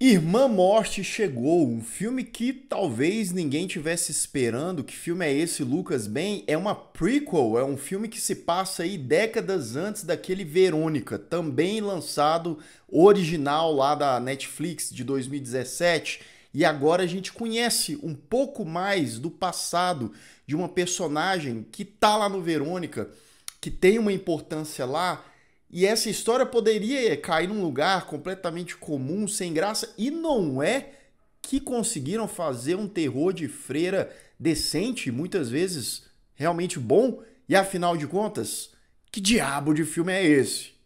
Irmã Morte chegou, um filme que talvez ninguém tivesse esperando. Que filme é esse, Lucas? Bem, é uma prequel, é um filme que se passa aí décadas antes daquele Verônica, também lançado original lá da Netflix de 2017. E agora a gente conhece um pouco mais do passado de uma personagem que tá lá no Verônica, que tem uma importância lá. E essa história poderia cair num lugar completamente comum, sem graça, e não é que conseguiram fazer um terror de freira decente, muitas vezes realmente bom, e afinal de contas, que diabo de filme é esse?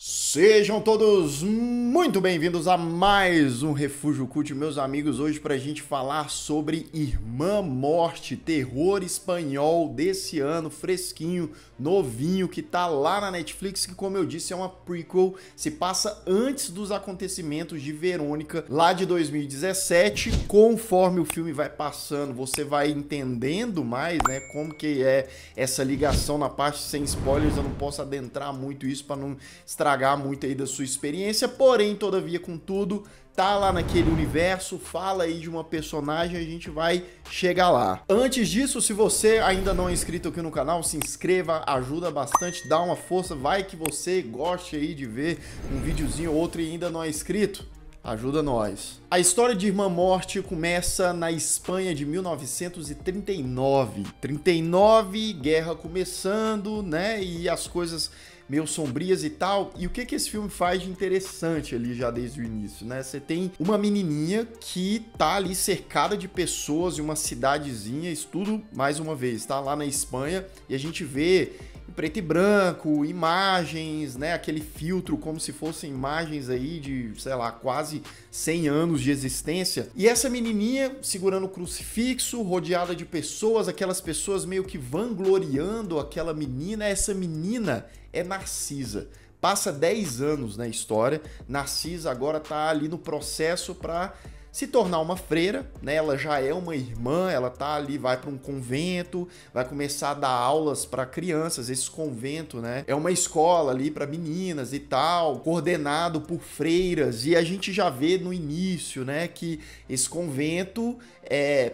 Sejam todos muito bem-vindos a mais um Refúgio Cult, meus amigos, hoje para a gente falar sobre Irmã Morte, terror espanhol desse ano, fresquinho, novinho, que tá lá na Netflix, que como eu disse é uma prequel, se passa antes dos acontecimentos de Verônica, lá de 2017. Conforme o filme vai passando, você vai entendendo mais, né, como que é essa ligação. Na parte sem spoilers, eu não posso adentrar muito isso para não estragar muito aí da sua experiência, porém, todavia, contudo, tá lá naquele universo, fala aí de uma personagem, a gente vai chegar lá. Antes disso, se você ainda não é inscrito aqui no canal, se inscreva, ajuda bastante, dá uma força, vai que você goste aí de ver um videozinho ou outro e ainda não é inscrito. Ajuda nós. A história de Irmã Morte começa na Espanha de 1939. 39, guerra começando, né? E as coisas meio sombrias e tal. E o que esse filme faz de interessante ali já desde o início, né? Você tem uma menininha que tá ali cercada de pessoas em uma cidadezinha, isso tudo, mais uma vez, tá lá na Espanha, e a gente vê em preto e branco, imagens, né, aquele filtro como se fossem imagens aí de, sei lá, quase 100 anos de existência. E essa menininha segurando o crucifixo, rodeada de pessoas, aquelas pessoas meio que vangloriando aquela menina. Essa menina é Narcisa. Passa 10 anos na história, Narcisa agora tá ali no processo para se tornar uma freira, né? Ela já é uma irmã, ela tá ali, vai para um convento, vai começar a dar aulas para crianças. Esse convento, né, é uma escola ali para meninas e tal, coordenado por freiras. E a gente já vê no início, né, que esse convento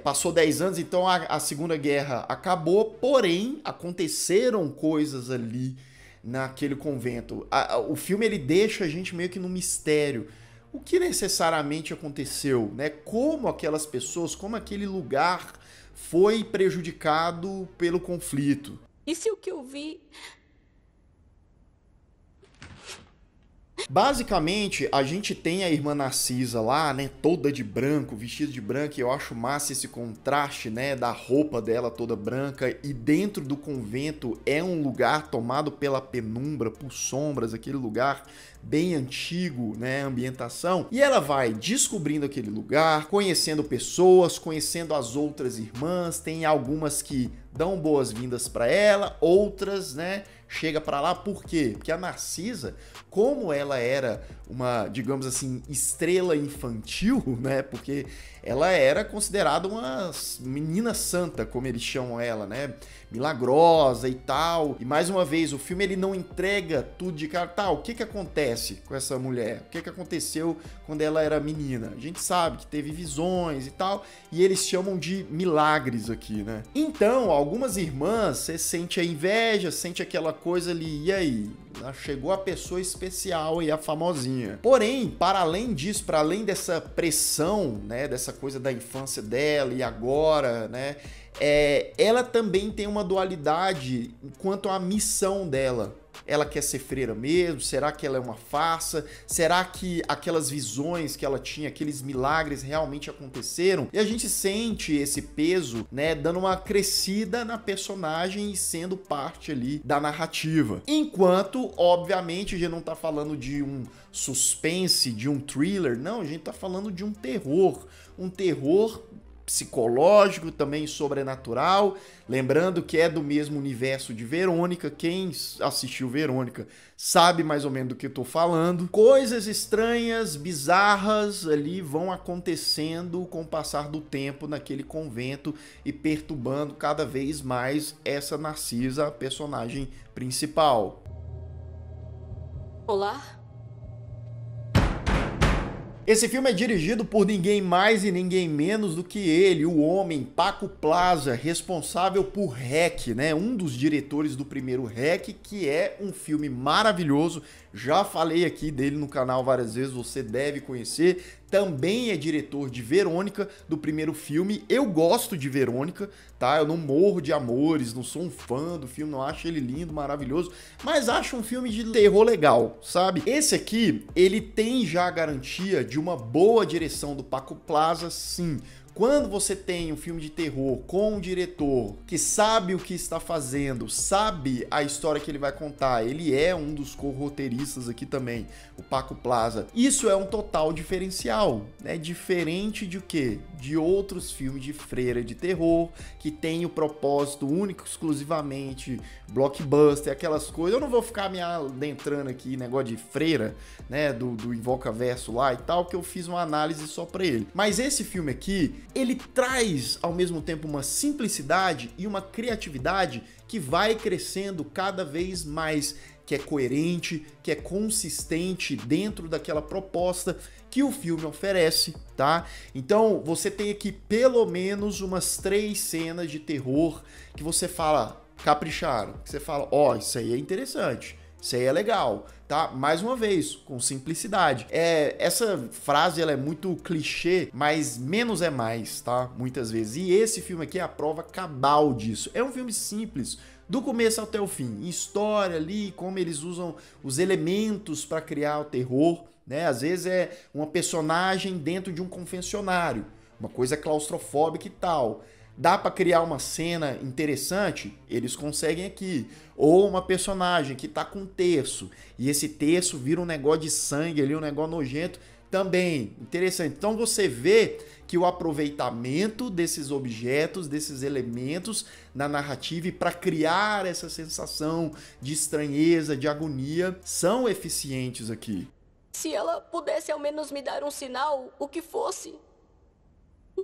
passou 10 anos, então a Segunda Guerra acabou, porém aconteceram coisas ali naquele convento. O filme ele deixa a gente meio que no mistério. O que necessariamente aconteceu, né? Como aquelas pessoas, como aquele lugar foi prejudicado pelo conflito. E se o que eu vi... Basicamente, a gente tem a irmã Narcisa lá, né, toda de branco, vestida de branco, e eu acho massa esse contraste, né, da roupa dela toda branca, e dentro do convento é um lugar tomado pela penumbra, por sombras, aquele lugar bem antigo, né, ambientação, e ela vai descobrindo aquele lugar, conhecendo pessoas, conhecendo as outras irmãs, tem algumas que dão boas-vindas para ela, outras, né, chega para lá. Por quê? Porque a Narcisa, como ela era uma, digamos assim, estrela infantil, né? Porque ela era considerada uma menina santa, como eles chamam ela, né? Milagrosa e tal. E mais uma vez, o filme ele não entrega tudo de cara. Tá, o que acontece com essa mulher? O que aconteceu quando ela era menina? A gente sabe que teve visões e tal, e eles chamam de milagres aqui, né? Então, algumas irmãs, você sente a inveja, sente aquela coisa ali, e aí? Chegou a pessoa especial e a famosinha. Porém, para além disso, para além dessa pressão, né, dessa coisa da infância dela e agora, né, ela também tem uma dualidade quanto à missão dela. Ela quer ser freira mesmo? Será que ela é uma farsa? Será que aquelas visões que ela tinha, aqueles milagres realmente aconteceram? E a gente sente esse peso, né, dando uma crescida na personagem e sendo parte ali da narrativa. Enquanto, obviamente, a gente não tá falando de um suspense, de um thriller, não, a gente tá falando de um terror psicológico, também sobrenatural. Lembrando que é do mesmo universo de Verônica. Quem assistiu Verônica sabe mais ou menos do que eu tô falando. Coisas estranhas, bizarras ali vão acontecendo com o passar do tempo naquele convento e perturbando cada vez mais essa Narcisa, a personagem principal. Olá? Esse filme é dirigido por ninguém mais e ninguém menos do que ele, o homem, Paco Plaza, responsável por REC, né? Um dos diretores do primeiro REC, que é um filme maravilhoso. Já falei aqui dele no canal várias vezes, você deve conhecer. Também é diretor de Verônica, do primeiro filme. Eu gosto de Verônica, tá? Eu não morro de amores, não sou um fã do filme, não acho ele lindo, maravilhoso, mas acho um filme de terror legal, sabe? Esse aqui, ele tem já a garantia de uma boa direção do Paco Plaza, sim. Quando você tem um filme de terror com um diretor que sabe o que está fazendo, sabe a história que ele vai contar, ele é um dos co-roteiristas aqui também, o Paco Plaza. Isso é um total diferencial, né? Diferente de o quê? De outros filmes de freira de terror, que tem o propósito único, exclusivamente blockbuster, aquelas coisas. Eu não vou ficar me adentrando aqui, negócio de freira, né? Do Invocaverso lá e tal, que eu fiz uma análise só pra ele. Mas esse filme aqui, ele traz ao mesmo tempo uma simplicidade e uma criatividade que vai crescendo cada vez mais, que é coerente, que é consistente dentro daquela proposta que o filme oferece, tá? Então você tem aqui pelo menos umas 3 cenas de terror que você fala, capricharam, que você fala, ó, isso aí é interessante. Isso aí é legal, tá? Mais uma vez, com simplicidade. Essa frase ela é muito clichê, mas menos é mais, tá? Muitas vezes. E esse filme aqui é a prova cabal disso. É um filme simples, do começo até o fim. História ali, como eles usam os elementos para criar o terror, né? Às vezes é uma personagem dentro de um confessionário, uma coisa claustrofóbica e tal. Dá pra criar uma cena interessante? Eles conseguem aqui. Ou uma personagem que tá com terço, e esse terço vira um negócio de sangue ali, um negócio nojento, também interessante. Então você vê que o aproveitamento desses objetos, desses elementos na narrativa e para criar essa sensação de estranheza, de agonia, são eficientes aqui. Se ela pudesse ao menos me dar um sinal, o que fosse.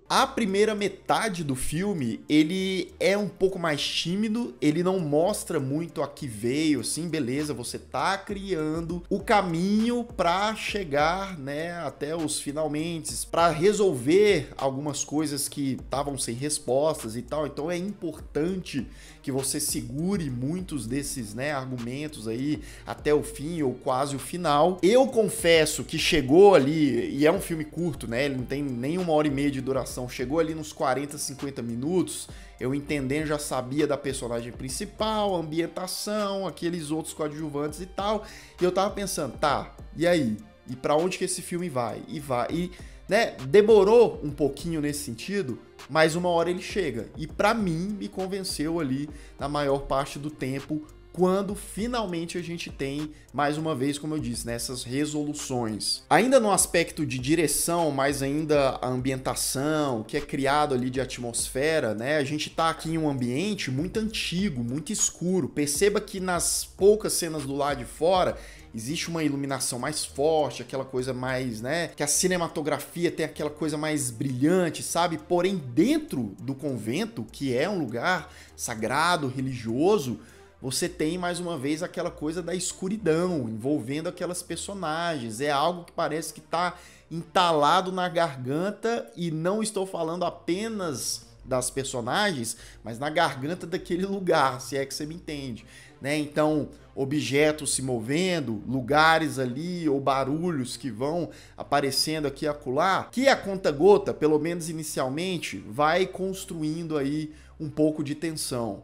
A primeira metade do filme, ele é um pouco mais tímido, ele não mostra muito a que veio, assim, beleza, você tá criando o caminho pra chegar, né, até os finalmente, pra resolver algumas coisas que estavam sem respostas e tal, então é importante que você segure muitos desses, né, argumentos aí até o fim ou quase o final. Eu confesso que chegou ali, e é um filme curto, né, ele não tem nem 1h30 de duração, chegou ali nos 40, 50 minutos, eu entendendo, já sabia da personagem principal, ambientação, aqueles outros coadjuvantes e tal, e eu tava pensando, tá, e aí? E pra onde que esse filme vai? E né, demorou um pouquinho nesse sentido, mas uma hora ele chega. E pra mim, me convenceu ali na maior parte do tempo, quando finalmente a gente tem, mais uma vez, como eu disse, nessas resoluções. Ainda no aspecto de direção, mas ainda a ambientação, que é criado ali de atmosfera, né? A gente tá aqui em um ambiente muito antigo, muito escuro. Perceba que nas poucas cenas do lado de fora, existe uma iluminação mais forte, aquela coisa mais, né? Que a cinematografia tem aquela coisa mais brilhante, sabe? Porém, dentro do convento, que é um lugar sagrado, religioso, você tem mais uma vez aquela coisa da escuridão envolvendo aquelas personagens. É algo que parece que está entalado na garganta, e não estou falando apenas das personagens, mas na garganta daquele lugar, se é que você me entende, né? Então, objetos se movendo, lugares ali ou barulhos que vão aparecendo aqui e acolá, que a conta-gota, pelo menos inicialmente, vai construindo aí um pouco de tensão.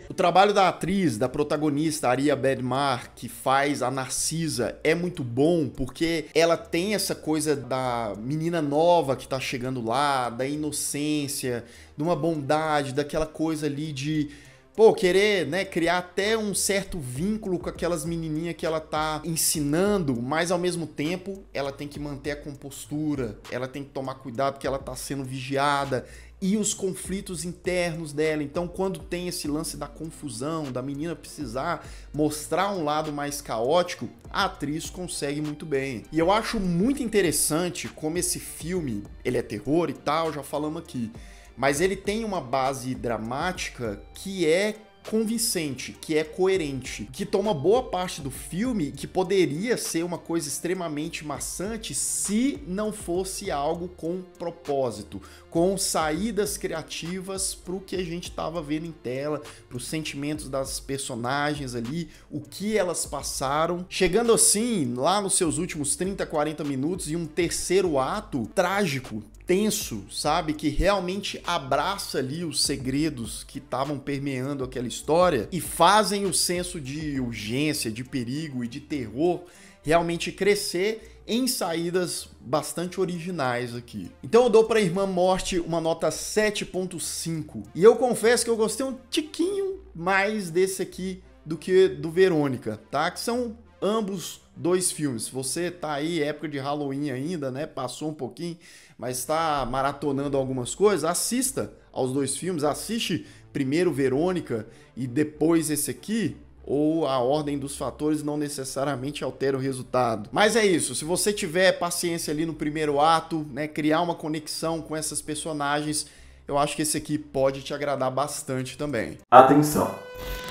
O trabalho da atriz, da protagonista Aria Bedmar, que faz a Narcisa, é muito bom porque ela tem essa coisa da menina nova que tá chegando lá, da inocência, de uma bondade, daquela coisa ali de pô, querer, né, criar até um certo vínculo com aquelas menininhas que ela tá ensinando, mas ao mesmo tempo ela tem que manter a compostura, ela tem que tomar cuidado que ela tá sendo vigiada, e os conflitos internos dela. Então, quando tem esse lance da confusão, da menina precisar mostrar um lado mais caótico, a atriz consegue muito bem. E eu acho muito interessante como esse filme, ele é terror e tal, já falamos aqui, mas ele tem uma base dramática que é convincente, que é coerente, que toma boa parte do filme, que poderia ser uma coisa extremamente maçante se não fosse algo com propósito, com saídas criativas para o que a gente estava vendo em tela, para os sentimentos das personagens ali, o que elas passaram, chegando assim lá nos seus últimos 30, 40 minutos e um terceiro ato trágico, tenso, sabe? Que realmente abraça ali os segredos que estavam permeando aquela história e fazem o senso de urgência, de perigo e de terror realmente crescer em saídas bastante originais aqui. Então eu dou para Irmã Morte uma nota 7.5. E eu confesso que eu gostei um tiquinho mais desse aqui do que do Verônica, tá? Que são ambos dois filmes. Você tá aí, época de Halloween ainda, né? Passou um pouquinho, mas tá maratonando algumas coisas, assista aos dois filmes, assiste primeiro Verônica e depois esse aqui, ou a ordem dos fatores não necessariamente altera o resultado. Mas é isso, se você tiver paciência ali no primeiro ato, né, criar uma conexão com essas personagens, eu acho que esse aqui pode te agradar bastante também. Atenção,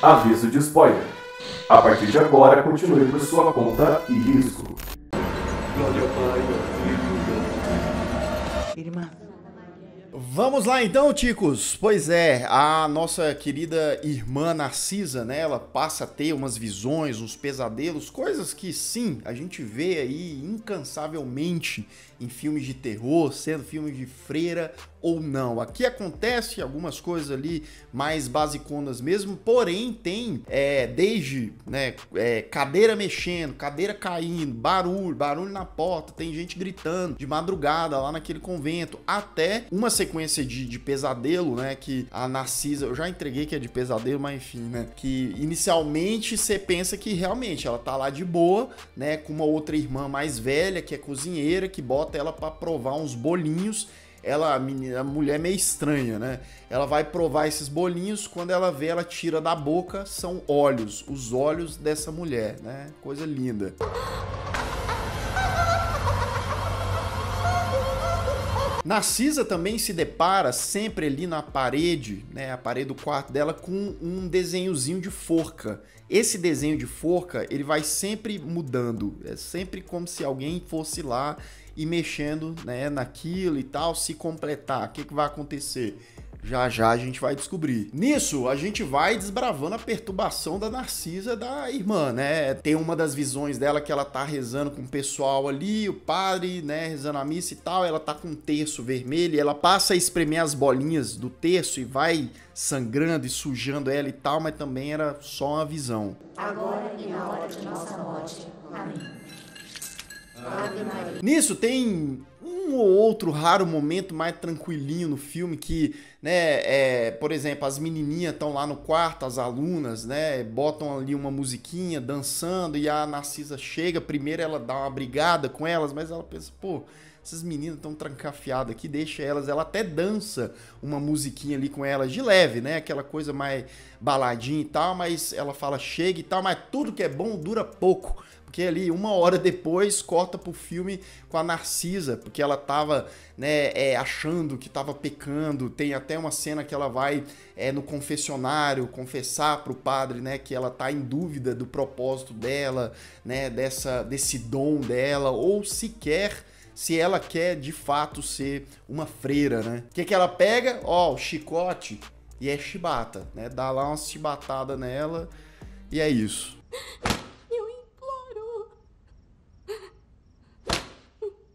aviso de spoiler. A partir de agora, continue por sua conta e risco. Glória ao Pai, ao Filho e ao... Irmã. Vamos lá então, ticos. Pois é, a nossa querida irmã Narcisa, né, ela passa a ter umas visões, uns pesadelos, coisas que sim, a gente vê aí incansavelmente em filmes de terror, sendo filmes de freira ou não. Aqui acontece algumas coisas ali mais basiconas mesmo, porém tem desde, né, cadeira mexendo, cadeira caindo, barulho na porta, tem gente gritando de madrugada lá naquele convento, até uma sequência de pesadelo, né, que a Narcisa, eu já entreguei que é de pesadelo, mas enfim, né, que inicialmente você pensa que realmente ela tá lá de boa, né, com uma outra irmã mais velha, que é cozinheira, que bota ela para provar uns bolinhos. Ela, a mulher meio estranha, né? Ela vai provar esses bolinhos, quando ela vê, ela tira da boca, são olhos, os olhos dessa mulher, né? Coisa linda. Narcisa também se depara sempre ali na parede, né, a parede do quarto dela, com um desenhozinho de forca. Esse desenho de forca, ele vai sempre mudando, é sempre como se alguém fosse lá e mexendo, né, naquilo e tal, se completar. O que vai acontecer? Já já a gente vai descobrir. Nisso, a gente vai desbravando a perturbação da Narcisa, da irmã, né? Tem uma das visões dela que ela tá rezando com o pessoal ali, o padre, né, rezando a missa e tal, ela tá com um terço vermelho, e ela passa a espremer as bolinhas do terço e vai sangrando e sujando ela e tal, mas também era só uma visão. Agora e na hora de nossa morte. Amém. Ave Maria. Nisso tem um ou outro raro momento mais tranquilinho no filme que, né, por exemplo, as menininhas estão lá no quarto, as alunas, né, botam ali uma musiquinha, dançando, e a Narcisa chega, primeiro ela dá uma brigada com elas, mas ela pensa, pô, essas meninas estão trancafiadas aqui, deixa elas. Ela até dança uma musiquinha ali com elas, de leve, né, aquela coisa mais baladinha e tal, mas ela fala chega e tal, mas tudo que é bom dura pouco. Porque ali, uma hora depois, corta pro filme com a Narcisa, porque ela tava, né, achando que tava pecando. Tem até uma cena que ela vai no confessionário confessar pro padre, né, que ela tá em dúvida do propósito dela, né, desse dom dela, ou sequer se ela quer de fato ser uma freira, né. O que ela pega? Ó, o chicote, e é chibata, né, dá lá uma chibatada nela, e é isso.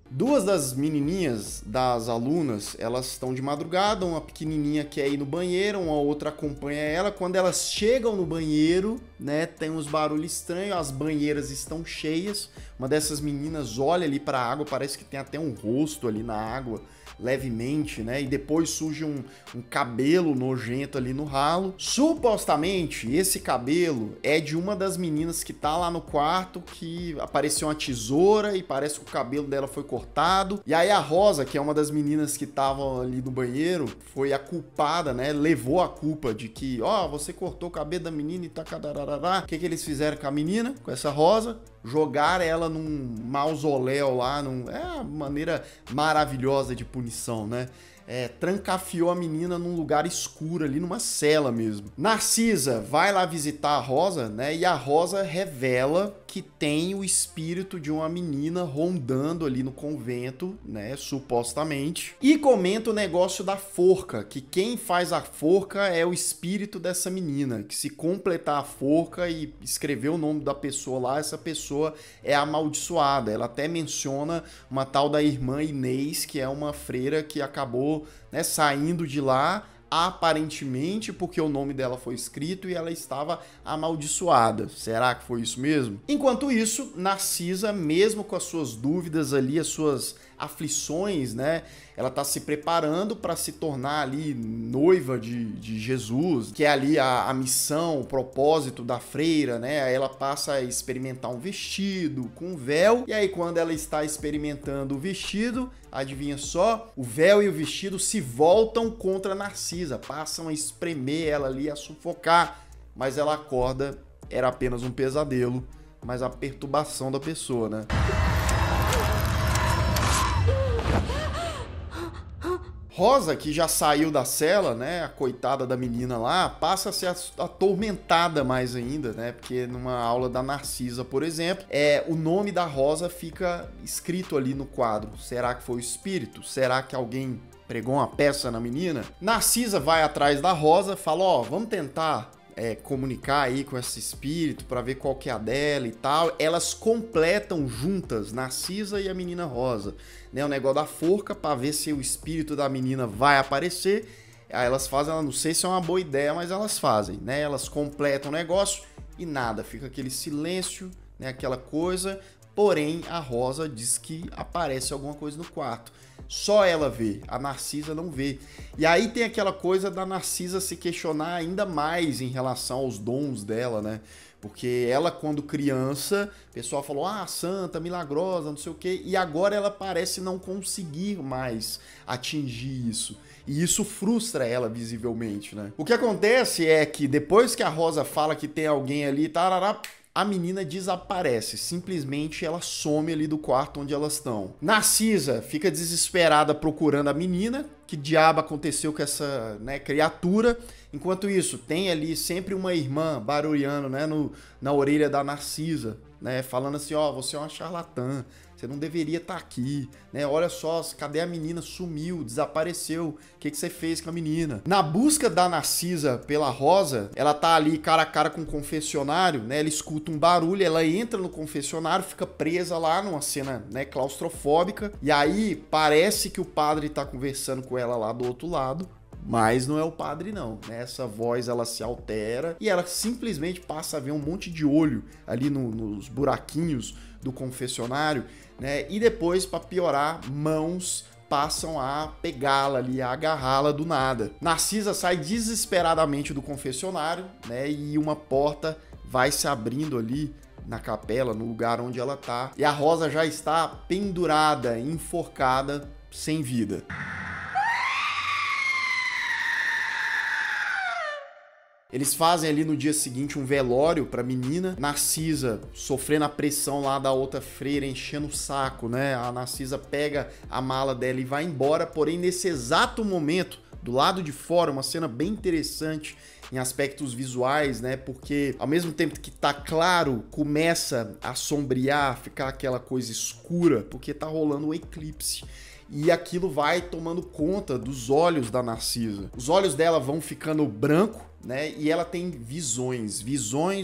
Duas das menininhas, das alunas, elas estão de madrugada, uma pequenininha quer ir no banheiro, uma outra acompanha ela. Quando elas chegam no banheiro, né? Tem uns barulhos estranhos, as banheiras estão cheias. Uma dessas meninas olha ali para a água, parece que tem até um rosto ali na água, levemente, né? E depois surge um cabelo nojento ali no ralo. Supostamente, esse cabelo é de uma das meninas que tá lá no quarto, que apareceu uma tesoura e parece que o cabelo dela foi cortado. E aí a Rosa, que é uma das meninas que estavam ali no banheiro, foi a culpada, né? Levou a culpa de que, ó, você cortou o cabelo da menina e tá cadararará. O que eles fizeram com a menina, com essa Rosa? Jogar ela num mausoléu lá, é uma maneira maravilhosa de punição, né? Trancafiou a menina num lugar escuro ali, numa cela mesmo. Narcisa vai lá visitar a Rosa, né? E a Rosa revela que tem o espírito de uma menina rondando ali no convento, né? Supostamente. E comenta o negócio da forca, que quem faz a forca é o espírito dessa menina, que se completar a forca e escrever o nome da pessoa lá, essa pessoa é amaldiçoada. Ela até menciona uma tal da irmã Inês, que é uma freira que acabou, né, saindo de lá, aparentemente porque o nome dela foi escrito e ela estava amaldiçoada. Será que foi isso mesmo? Enquanto isso, Narcisa, mesmo com as suas dúvidas ali, as suas aflições, né? Ela tá se preparando para se tornar ali noiva de Jesus, que é ali a missão, o propósito da freira, né? Aí ela passa a experimentar um vestido com véu, e aí quando ela está experimentando o vestido, adivinha só, o véu e o vestido se voltam contra Narcisa, passam a espremer ela ali, a sufocar, mas ela acorda, era apenas um pesadelo, mas a perturbação da pessoa, né? Rosa, que já saiu da cela, né, a coitada da menina lá, passa a ser atormentada mais ainda, né, porque numa aula da Narcisa, por exemplo, o nome da Rosa fica escrito ali no quadro. Será que foi o espírito? Será que alguém pregou uma peça na menina? Narcisa vai atrás da Rosa, fala, ó, vamos tentar comunicar aí com esse espírito para ver qual que é a dela e tal. Elas completam juntas, Narcisa e a menina Rosa, né, o negócio da forca para ver se o espírito da menina vai aparecer. Aí elas fazem, ela não sei se é uma boa ideia, mas elas fazem, né? Elas completam o negócio e nada, fica aquele silêncio, né, aquela coisa. Porém, a Rosa diz que aparece alguma coisa no quarto. Só ela vê, a Narcisa não vê. E aí tem aquela coisa da Narcisa se questionar ainda mais em relação aos dons dela, né? Porque ela, quando criança, o pessoal falou, santa, milagrosa, não sei o quê. E agora ela parece não conseguir mais atingir isso. E isso frustra ela visivelmente, né? O que acontece é que depois que a Rosa fala que tem alguém ali, tarará, a menina desaparece, simplesmente ela some ali do quarto onde elas estão. Narcisa fica desesperada procurando a menina, que diabo aconteceu com essa, né, criatura. Enquanto isso, tem ali sempre uma irmã barulhando, né, na orelha da Narcisa, né, falando assim, ó, você é uma charlatã, você não deveria estar aqui, né? Olha só, cadê a menina? Sumiu, desapareceu. O que você fez com a menina? Na busca da Narcisa pela Rosa, ela tá ali cara a cara com o confessionário, né? Ela escuta um barulho, ela entra no confessionário, fica presa lá numa cena, né, claustrofóbica. E aí parece que o padre tá conversando com ela lá do outro lado. Mas não é o padre não, né? Essa voz ela se altera e ela simplesmente passa a ver um monte de olho ali nos buraquinhos do confessionário, né? E depois, para piorar, mãos passam a pegá-la ali, a agarrá-la do nada. Narcisa sai desesperadamente do confessionário, né? E uma porta vai se abrindo ali na capela, no lugar onde ela tá. E a Rosa já está pendurada, enforcada, sem vida. Eles fazem ali no dia seguinte um velório pra menina. Narcisa sofrendo a pressão lá da outra freira, enchendo o saco, né? A Narcisa pega a mala dela e vai embora. Porém, nesse exato momento, do lado de fora, uma cena bem interessante em aspectos visuais, né? Porque ao mesmo tempo que tá claro, começa a sombrear, ficar aquela coisa escura, porque tá rolando um eclipse. E aquilo vai tomando conta dos olhos da Narcisa. Os olhos dela vão ficando branco, né? E ela tem visões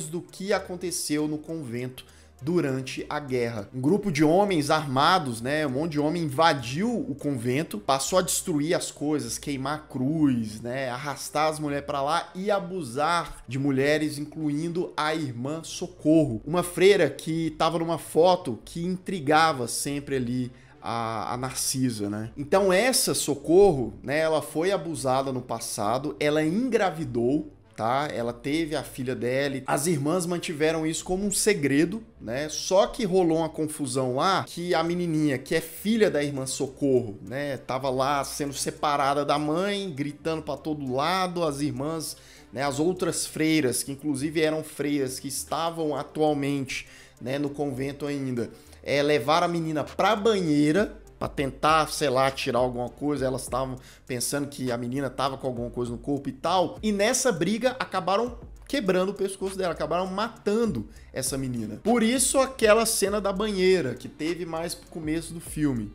do que aconteceu no convento durante a guerra. Um grupo de homens armados, né, um monte de homem invadiu o convento, passou a destruir as coisas, queimar a cruz, né, arrastar as mulheres para lá e abusar de mulheres, incluindo a irmã Socorro, uma freira que estava numa foto que intrigava sempre ali a Narcisa, né? Então essa Socorro, né, ela foi abusada no passado, ela engravidou, tá? Ela teve a filha dela. As irmãs mantiveram isso como um segredo, né? Só que rolou uma confusão lá que a menininha, que é filha da irmã Socorro, né, tava lá sendo separada da mãe, gritando para todo lado. As irmãs, né, as outras freiras, que inclusive eram freiras que estavam atualmente, né, no convento ainda, levaram a menina pra banheira pra tentar, sei lá, tirar alguma coisa. Elas estavam pensando que a menina tava com alguma coisa no corpo e tal. E nessa briga acabaram quebrando o pescoço dela, acabaram matando essa menina. Por isso aquela cena da banheira que teve mais pro começo do filme.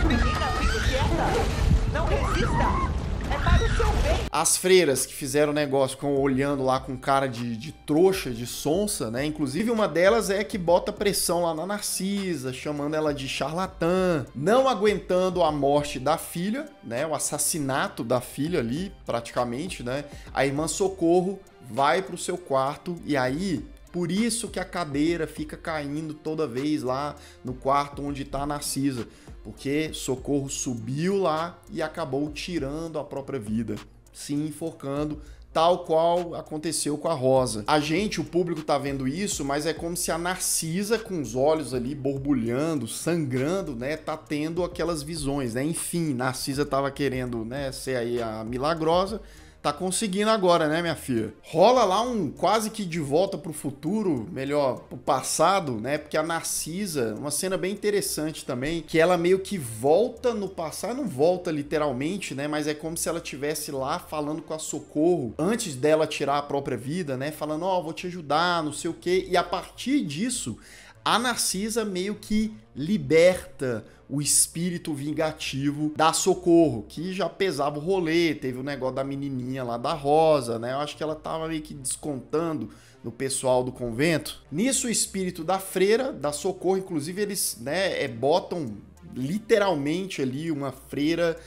Menina, fique quieta! Não resista! É para o seu bem! As freiras que fizeram o negócio, ficam olhando lá com cara de trouxa, de sonsa, né? Inclusive uma delas é que bota pressão lá na Narcisa, chamando ela de charlatã, não aguentando a morte da filha, né? O assassinato da filha ali, praticamente, né? A irmã Socorro vai pro seu quarto e aí, por isso que a cadeira fica caindo toda vez lá no quarto onde tá a Narcisa, porque Socorro subiu lá e acabou tirando a própria vida, se enforcando, tal qual aconteceu com a Rosa. A gente, o público, tá vendo isso, mas é como se a Narcisa, com os olhos ali borbulhando, sangrando, né, tá tendo aquelas visões, né? Enfim, Narcisa tava querendo, né, ser aí a milagrosa, tá conseguindo agora, né, minha filha? Rola lá um quase que de volta pro futuro, melhor, pro passado, né? Porque a Narcisa, uma cena bem interessante também, que ela meio que volta no passado, não volta literalmente, né? Mas é como se ela estivesse lá falando com a Socorro, antes dela tirar a própria vida, né? Falando, ó, vou te ajudar, não sei o quê. E a partir disso, a Narcisa meio que liberta o espírito vingativo da Socorro, que já pesava o rolê. Teve o negócio da menininha lá da Rosa, né? Eu acho que ela tava meio que descontando no pessoal do convento. Nisso, o espírito da freira, da Socorro, inclusive eles, né, botam literalmente ali uma freira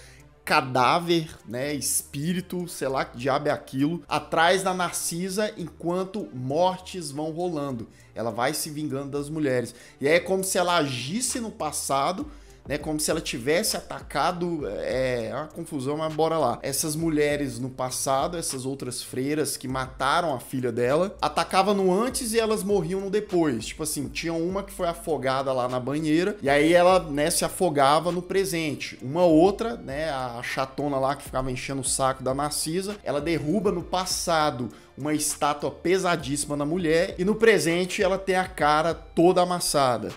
cadáver, né, espírito, sei lá que diabo é aquilo, atrás da Narcisa enquanto mortes vão rolando. Ela vai se vingando das mulheres. E aí é como se ela agisse no passado, né, como se ela tivesse atacado, uma confusão, mas bora lá. Essas mulheres no passado, essas outras freiras que mataram a filha dela, atacavam no antes e elas morriam no depois. Tipo assim, tinha uma que foi afogada lá na banheira, e aí ela, né, se afogava no presente. Uma outra, né, a chatona lá que ficava enchendo o saco da Narcisa, ela derruba no passado uma estátua pesadíssima na mulher, e no presente ela tem a cara toda amassada.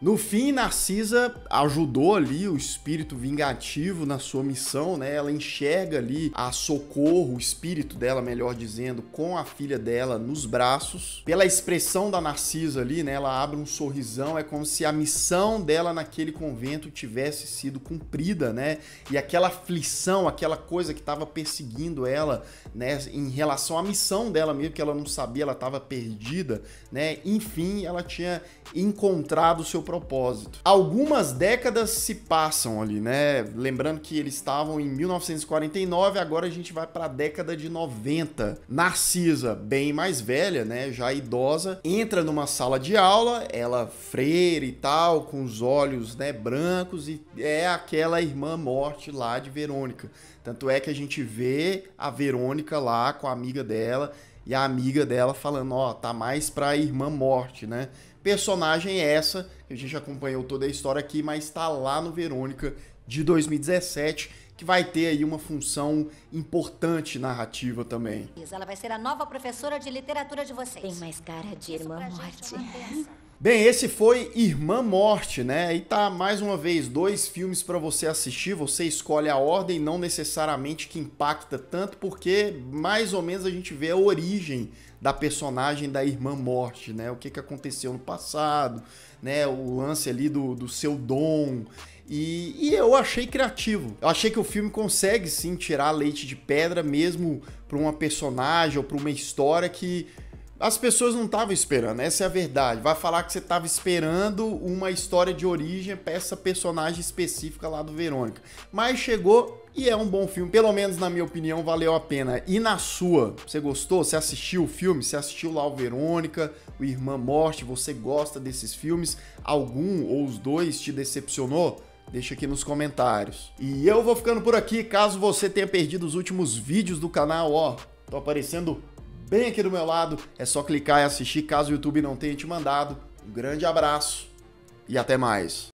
No fim, Narcisa ajudou ali o espírito vingativo na sua missão, né? Ela enxerga ali a Socorro, o espírito dela, melhor dizendo, com a filha dela nos braços. Pela expressão da Narcisa ali, né? Ela abre um sorrisão, é como se a missão dela naquele convento tivesse sido cumprida, né? E aquela aflição, aquela coisa que estava perseguindo ela, né? Em relação à missão dela mesmo, que ela não sabia, ela estava perdida, né? Enfim, ela tinha encontrado o seu propósito. Algumas décadas se passam ali, né? Lembrando que eles estavam em 1949, agora a gente vai para a década de 90. Narcisa, bem mais velha, né? Já idosa, entra numa sala de aula, ela freira e tal, com os olhos, né, brancos, e é aquela irmã morte lá de Verônica. Tanto é que a gente vê a Verônica lá com a amiga dela, e a amiga dela falando, ó, tá mais pra irmã morte, né? Personagem essa, que a gente acompanhou toda a história aqui, mas está lá no Verônica de 2017, que vai ter aí uma função importante narrativa também. Ela vai ser a nova professora de literatura de vocês. Tem mais cara de irmã morte. Bem, esse foi Irmã Morte, né? E tá, mais uma vez, 2 filmes para você assistir. Você escolhe a ordem, não necessariamente que impacta tanto, porque mais ou menos a gente vê a origem da personagem da Irmã Morte, né? O que aconteceu no passado, né? O lance ali do seu dom. E eu achei criativo. Eu achei que o filme consegue sim tirar leite de pedra mesmo para uma personagem ou para uma história que as pessoas não estavam esperando, essa é a verdade. Vai falar que você estava esperando uma história de origem para essa personagem específica lá do Verônica. Mas chegou e é um bom filme, pelo menos na minha opinião, valeu a pena. E na sua, você gostou? Você assistiu o filme? Você assistiu lá o Verônica, o Irmã Morte? Você gosta desses filmes? Algum ou os dois te decepcionou? Deixa aqui nos comentários. E eu vou ficando por aqui, caso você tenha perdido os últimos vídeos do canal, ó, tô aparecendo bem aqui do meu lado, é só clicar e assistir caso o YouTube não tenha te mandado. Um grande abraço e até mais.